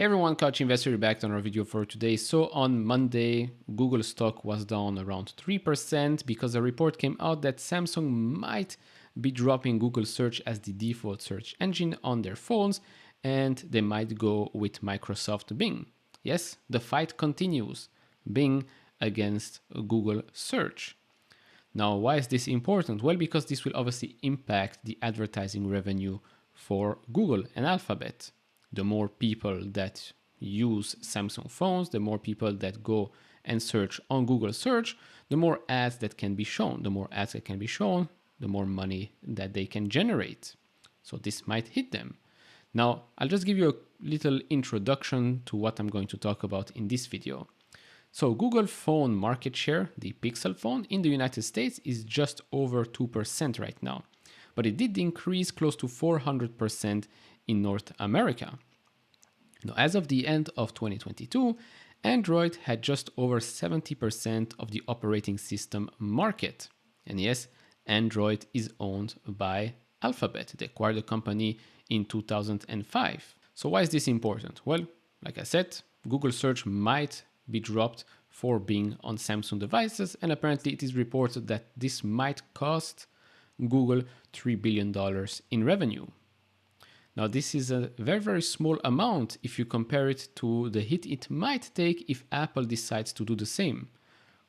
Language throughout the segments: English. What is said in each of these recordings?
Hey everyone, Couch Investor back on our video for today. So on Monday, Google stock was down around 3% because a report came out that Samsung might be dropping Google search as the default search engine on their phones, and they might go with Microsoft Bing. Yes, the fight continues. Bing against Google search. Now, why is this important? Well, because this will obviously impact the advertising revenue for Google and Alphabet. The more people that use Samsung phones, the more people that go and search on Google search, the more ads that can be shown. The more ads that can be shown, the more money that they can generate. So this might hit them. Now, I'll just give you a little introduction to what I'm going to talk about in this video. So Google phone market share, the Pixel phone in the United States is just over 2% right now, but it did increase close to 400% in North America. Now, as of the end of 2022, Android had just over 70% of the operating system market. And yes, Android is owned by Alphabet. They acquired the company in 2005. So why is this important? Well, like I said, Google search might be dropped for Bing on Samsung devices, and apparently it is reported that this might cost Google $3 billion in revenue. Now, this is a very, very small amount if you compare it to the hit it might take if Apple decides to do the same,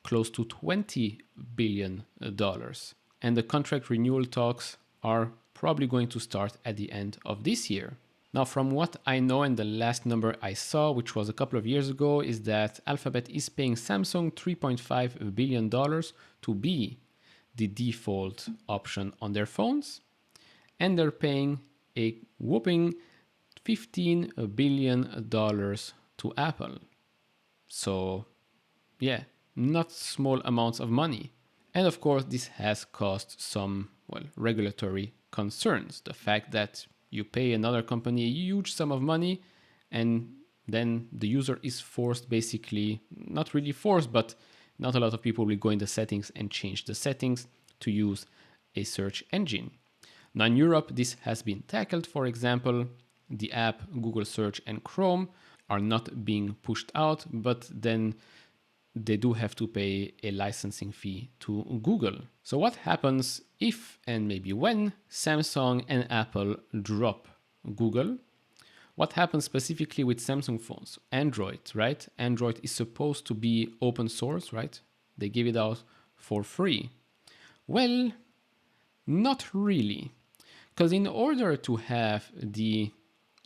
close to $20 billion. And the contract renewal talks are probably going to start at the end of this year. Now, from what I know, and the last number I saw, which was a couple of years ago, is that Alphabet is paying Samsung $3.5 billion to be the default option on their phones. And they're paying a whopping $15 billion to Apple. So, yeah, not small amounts of money. And of course, this has caused some, regulatory concerns. The fact that you pay another company a huge sum of money and then the user is forced, basically, not really forced, but not a lot of people will go in the settings and change the settings to use a search engine. Now in Europe, this has been tackled. For example, the app Google Search and Chrome are not being pushed out, but then they do have to pay a licensing fee to Google. So what happens if and maybe when Samsung and Apple drop Google? What happens specifically with Samsung phones? Android, right? Android is supposed to be open source, right? They give it out for free. Well, not really. Because in order to have the,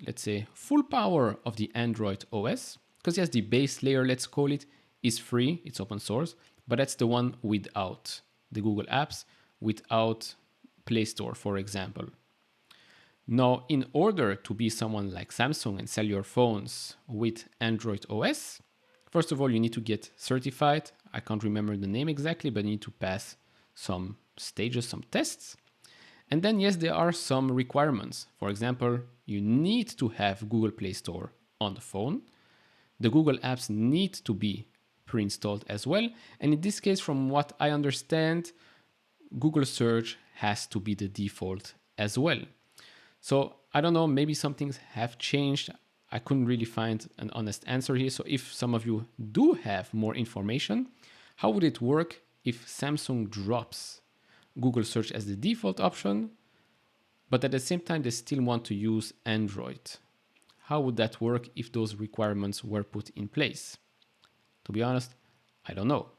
let's say, full power of the Android OS, because yes, the base layer, let's call it, is free, it's open source, but that's the one without the Google apps, without Play Store, for example. Now, in order to be someone like Samsung and sell your phones with Android OS, first of all, you need to get certified. I can't remember the name exactly, but you need to pass some stages, some tests. And then, yes, there are some requirements. For example, you need to have Google Play Store on the phone. The Google apps need to be pre-installed as well. And in this case, from what I understand, Google Search has to be the default as well. So I don't know, maybe some things have changed. I couldn't really find an honest answer here. So if some of you do have more information, how would it work if Samsung drops Google Search as the default option, but at the same time they still want to use Android? How would that work if those requirements were put in place? To be honest, I don't know.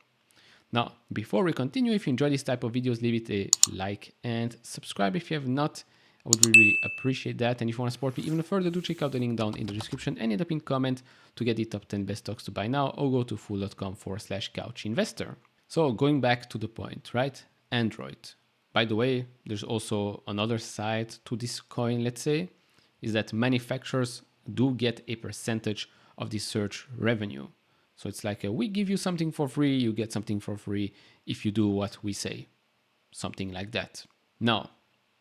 Now, before we continue, if you enjoy this type of videos, leave it a like and subscribe if you have not. I would really appreciate that. And if you want to support me even further, do check out the link down in the description and in the pinned comment to get the top 10 best stocks to buy now, or go to fool.com/couchinvestor. So going back to the point, right? Android. By the way, there's also another side to this coin, let's say, is that manufacturers do get a percentage of the search revenue. So it's like we give you something for free, you get something for free if you do what we say. Something like that. Now,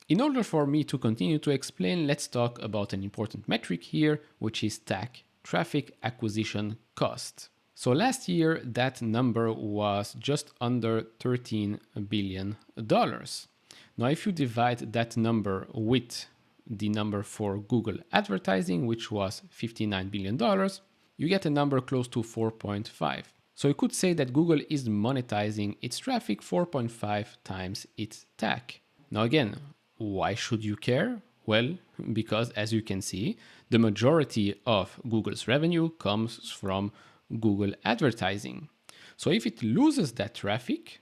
in order for me to continue to explain, let's talk about an important metric here, which is TAC, Traffic Acquisition Cost. So last year, that number was just under $13 billion. Now, if you divide that number with the number for Google advertising, which was $59 billion, you get a number close to 4.5. So you could say that Google is monetizing its traffic 4.5 times its TAC. Now again, why should you care? Well, because as you can see, the majority of Google's revenue comes from Google advertising. So if it loses that traffic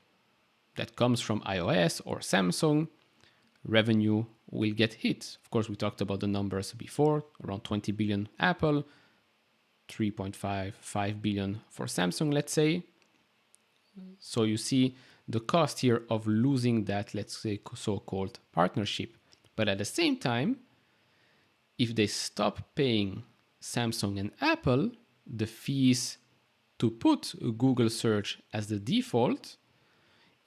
that comes from iOS or Samsung, revenue will get hit. Of course, we talked about the numbers before, around 20 billion Apple, 3.5 billion for Samsung, let's say. So you see the cost here of losing that, let's say, so-called partnership. But at the same time, if they stop paying Samsung and Apple the fees to put Google search as the default,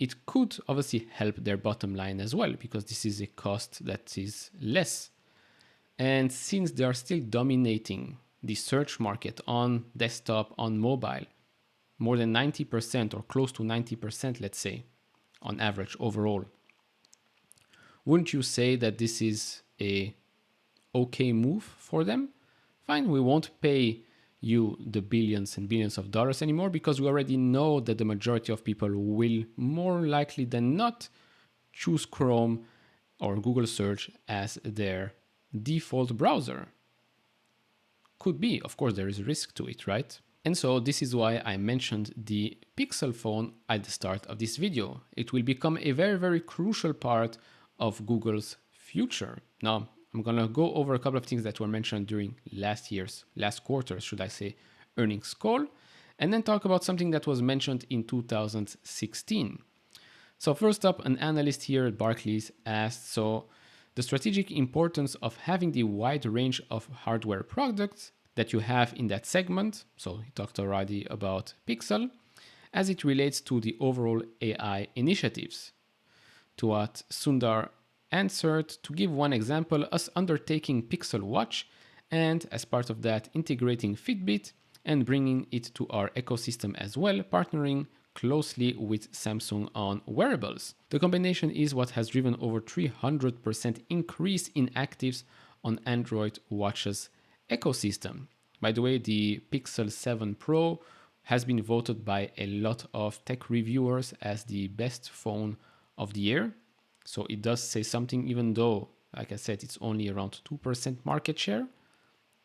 it could obviously help their bottom line as well, because this is a cost that is less. And since they are still dominating the search market on desktop, on mobile, more than 90% or close to 90%, let's say, on average overall, wouldn't you say that this is a okay move for them? Fine, we won't pay you the billions and billions of dollars anymore, because we already know that the majority of people will more likely than not choose Chrome or Google search as their default browser. Could be, of course, there is a risk to it, right? And so this is why I mentioned the Pixel phone at the start of this video. It will become a very, very crucial part of Google's future. Now, I'm gonna go over a couple of things that were mentioned during last quarter, should I say, earnings call, and then talk about something that was mentioned in 2016. So first up, an analyst here at Barclays asked, so the strategic importance of having the wide range of hardware products that you have in that segment, so he talked already about Pixel, as it relates to the overall AI initiatives. To what Sundar answered, to give one example, us undertaking Pixel Watch and as part of that integrating Fitbit and bringing it to our ecosystem as well, partnering closely with Samsung on wearables. The combination is what has driven over 300% increase in actives on Android watches ecosystem. By the way, the Pixel 7 Pro has been voted by a lot of tech reviewers as the best phone of the year. So it does say something, even though, like I said, it's only around 2% market share,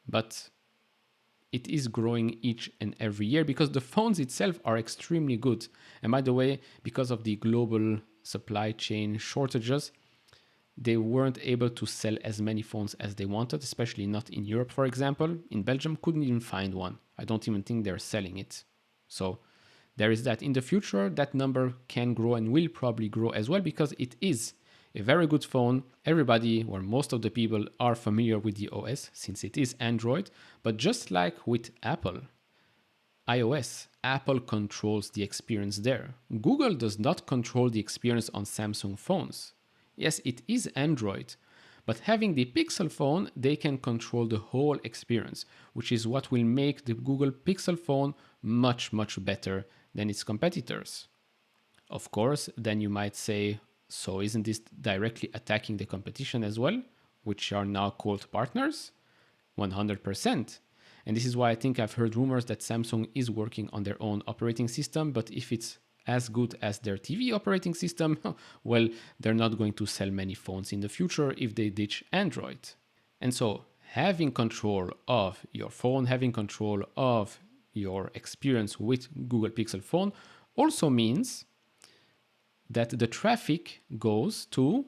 but it is growing each and every year because the phones itself are extremely good. And by the way, because of the global supply chain shortages, they weren't able to sell as many phones as they wanted, especially not in Europe, for example. In Belgium, couldn't even find one. I don't even think they're selling it. So there is that. In the future, that number can grow and will probably grow as well, because it is a very good phone. Everybody, or most of the people, are familiar with the OS since it is Android. But just like with Apple, iOS, Apple controls the experience there. Google does not control the experience on Samsung phones. Yes, it is Android, but having the Pixel phone, they can control the whole experience, which is what will make the Google Pixel phone much, much better than its competitors. Of course, then you might say, so isn't this directly attacking the competition as well, which are now called partners? 100%. And this is why I think I've heard rumors that Samsung is working on their own operating system, but if it's as good as their TV operating system, well, they're not going to sell many phones in the future if they ditch Android. And so having control of your phone, having control of your experience with Google Pixel phone also means that the traffic goes to,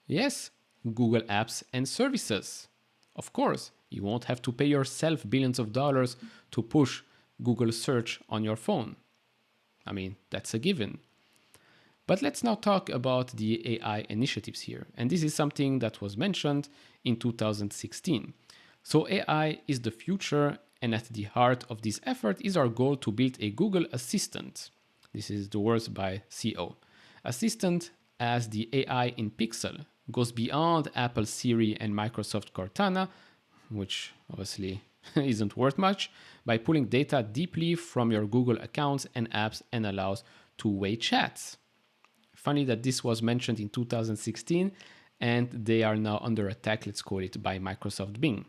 yes, Google apps and services. Of course, you won't have to pay yourself billions of dollars to push Google search on your phone. I mean, that's a given. But let's now talk about the AI initiatives here. And this is something that was mentioned in 2016. So AI is the future, and at the heart of this effort is our goal to build a Google Assistant. This is the words by CEO. Assistant as the AI in Pixel goes beyond Apple Siri and Microsoft Cortana, which obviously isn't worth much, by pulling data deeply from your Google accounts and apps and allows two-way chats. Funny that this was mentioned in 2016 and they are now under attack, let's call it, by Microsoft Bing.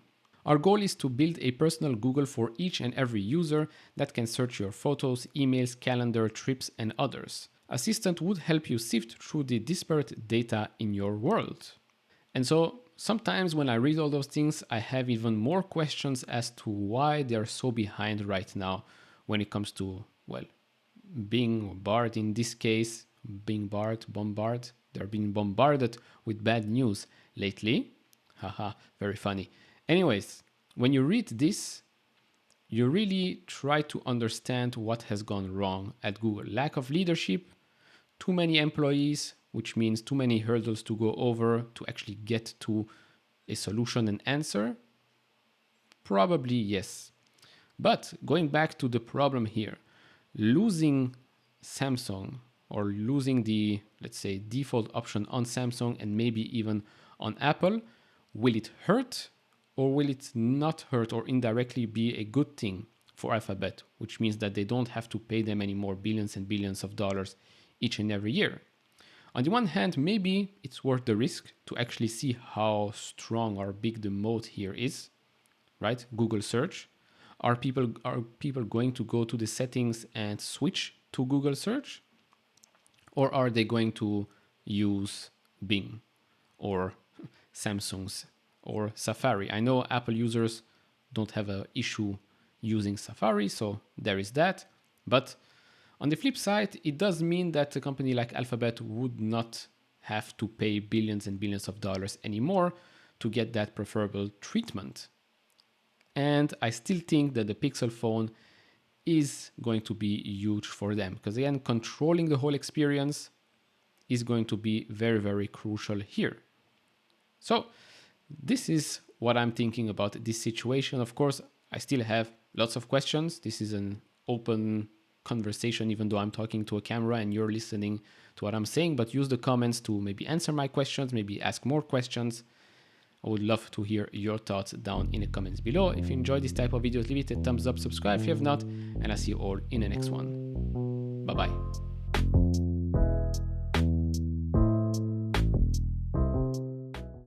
Our goal is to build a personal Google for each and every user that can search your photos, emails, calendar, trips, and others. Assistant would help you sift through the disparate data in your world. And so sometimes when I read all those things, I have even more questions as to why they are so behind right now when it comes to, well, Bing or Bard in this case, Bing Bombard. They're being bombarded with bad news lately. Haha, very funny. Anyways, when you read this, you really try to understand what has gone wrong at Google. Lack of leadership, too many employees, which means too many hurdles to go over to actually get to a solution and answer? Probably yes. But going back to the problem here, losing Samsung or losing the, let's say, default option on Samsung and maybe even on Apple, will it hurt or will it not hurt or indirectly be a good thing for Alphabet, which means that they don't have to pay them any more billions and billions of dollars each and every year? On the one hand, maybe it's worth the risk to actually see how strong or big the moat here is, right? Google search. Are people going to go to the settings and switch to Google search? Or are they going to use Bing or Samsung's or Safari? I know Apple users don't have an issue using Safari, so there is that. But on the flip side, it does mean that a company like Alphabet would not have to pay billions and billions of dollars anymore to get that preferable treatment. And I still think that the Pixel phone is going to be huge for them because, again, controlling the whole experience is going to be very, very crucial here. So this is what I'm thinking about this situation. Of course, I still have lots of questions. This is an open conversation, even though I'm talking to a camera and you're listening to what I'm saying, but use the comments to maybe answer my questions, maybe ask more questions. I would love to hear your thoughts down in the comments below. If you enjoyed this type of videos, leave it a thumbs up, subscribe if you have not, and I'll see you all in the next one. Bye-bye.